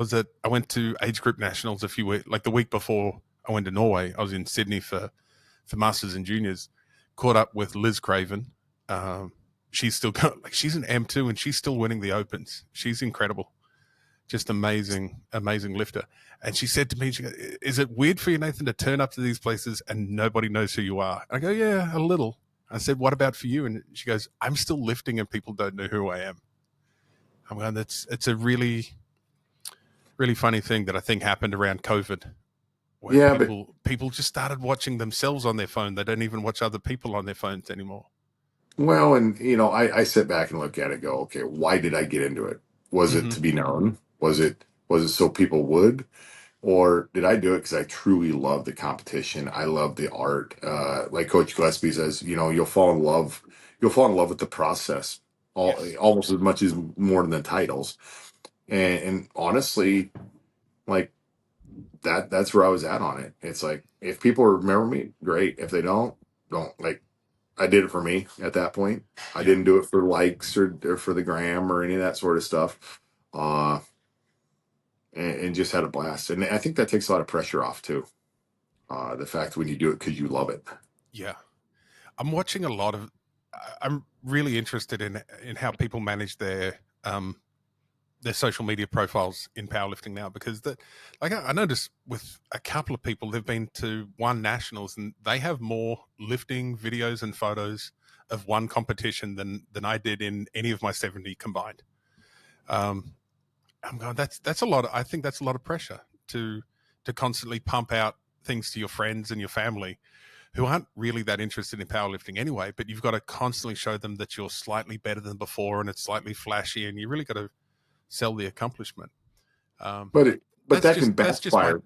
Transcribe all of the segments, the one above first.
was that I went to age group nationals a few weeks, like the week before I went to Norway. I was in Sydney for masters and juniors. Caught up with Liz Craven. Um, she's still got, like, she's an M2 and she's still winning the opens. She's incredible, just amazing, amazing lifter. And she said to me, she goes, "Is it weird for you, Nathan, to turn up to these places and nobody knows who you are?" I go, "Yeah, a little." I said, "What about for you?" And she goes, "I'm still lifting and people don't know who I am." I'm going, it's a really, really funny thing that I think happened around COVID, where Yeah, but people just started watching themselves on their phone. They don't even watch other people on their phones anymore. well, and I sit back and look at it, and go, okay, why did I get into it? Was it Hmm. to be known? Was it so people would? Or did I do it because I truly love the competition? I love the art. Like Coach Gillespie says, you'll fall in love. You'll fall in love with the process, Yes. almost as much as more than the titles. And honestly, like that's where I was at on it. It's like if people remember me, great. If they don't. Like I did it for me at that point. I Yeah. didn't do it for likes or for the gram or any of that sort of stuff. Uh, and just had a blast. And I think that takes a lot of pressure off too. The fact when you do it because you love it. Yeah. I'm watching a lot of. I'm really interested in how people manage their social media profiles in powerlifting now, because like I noticed with a couple of people, they've been to one nationals and they have more lifting videos and photos of one competition than I did in any of my 70 combined. Um, I'm going, that's a lot. I think that's a lot of pressure to constantly pump out things to your friends and your family who aren't really that interested in powerlifting anyway, but you've got to constantly show them that you're slightly better than before and it's slightly flashy, and you really got to sell the accomplishment. Um, But that can that's just my. backfire.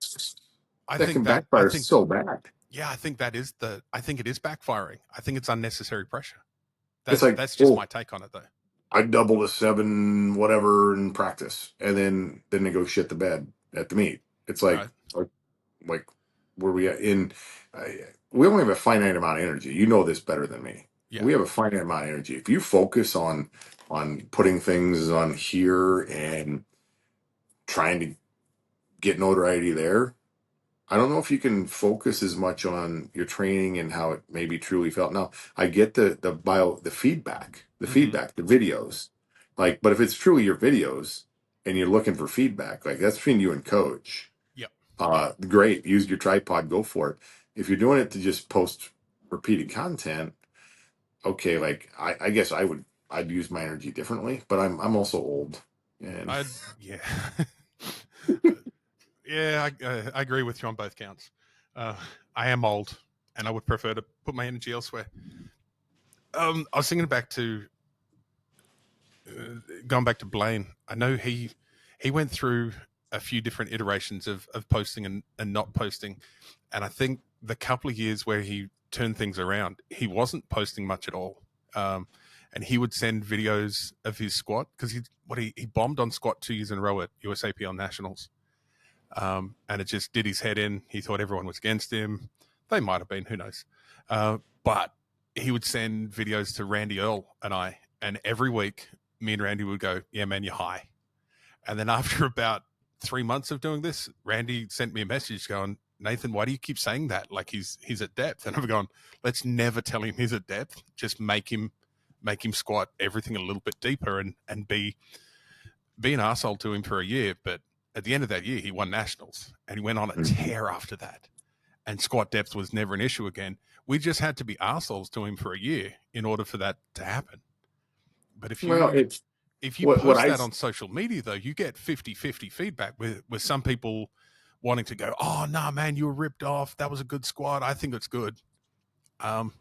I That think can that I backfire think so bad. yeah, I think that is the. I think it is backfiring. I think it's unnecessary pressure. It's like, That's just my well, take on it, though. I double the seven whatever in practice, and then they go shit the bed at the meet. It's Right? like where we at in. We only have a finite amount of energy. You know this better than me. Yeah. We have a finite amount of energy. If you focus on putting things on here and trying to get notoriety there, I don't know if you can focus as much on your training and how it maybe truly felt. Now, I get the feedback, Hmm. the videos. Like, but if it's truly your videos and you're looking for feedback, like that's between you and coach. Yep. Great. Use your tripod, go for it. If you're doing it to just post repeated content, okay, like I guess I'd use my energy differently, but I'm also old. And I Yeah. Yeah. I agree with you on both counts. Uh, I am old, and I would prefer to put my energy elsewhere. I was thinking back to going back to Blaine. I know he went through a few different iterations of posting and not posting, and I think the couple of years where he turned things around, he wasn't posting much at all. And he would send videos of his squat because he bombed on squat 2 years in a row at USAPL Nationals, and it just did his head in. He thought everyone was against him. They might have been, who knows? But he would send videos to Randy Earl and I, and every week me and Randy would go, "Yeah, man, you're high." And then after about 3 months of doing this, Randy sent me a message going, "Nathan, why do you keep saying that? Like he's at depth." And I've gone, "Let's never tell him he's at depth. Just make him squat everything a little bit deeper and be an asshole to him for a year." But at the end of that year, he won nationals and he went on a tear after that. And squat depth was never an issue again. We just had to be assholes to him for a year in order for that to happen. But well, it's if you what post I that on social media, though, you get 50-50 feedback with some people wanting to go, "Oh, no, nah, man, you were ripped off. That was a good squat. I think it's good." Um,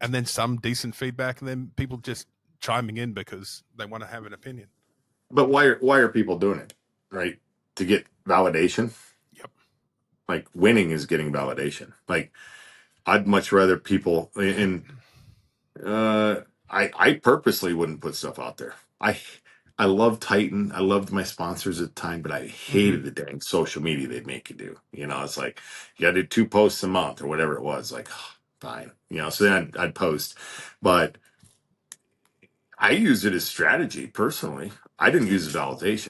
and then some decent feedback, and then people just chiming in because they want to have an opinion. but why are people doing it? Right? To get validation. Yep. Like winning is getting validation. Like I'd much rather people and I purposely wouldn't put stuff out there. I love Titan. I loved my sponsors at the time, but I Hmm. hated the dang social media they'd make you do. It's like you got to do 2 posts a month or whatever it was. Like, fine. So then I'd post, but I used it as strategy personally. I didn't use it as validation.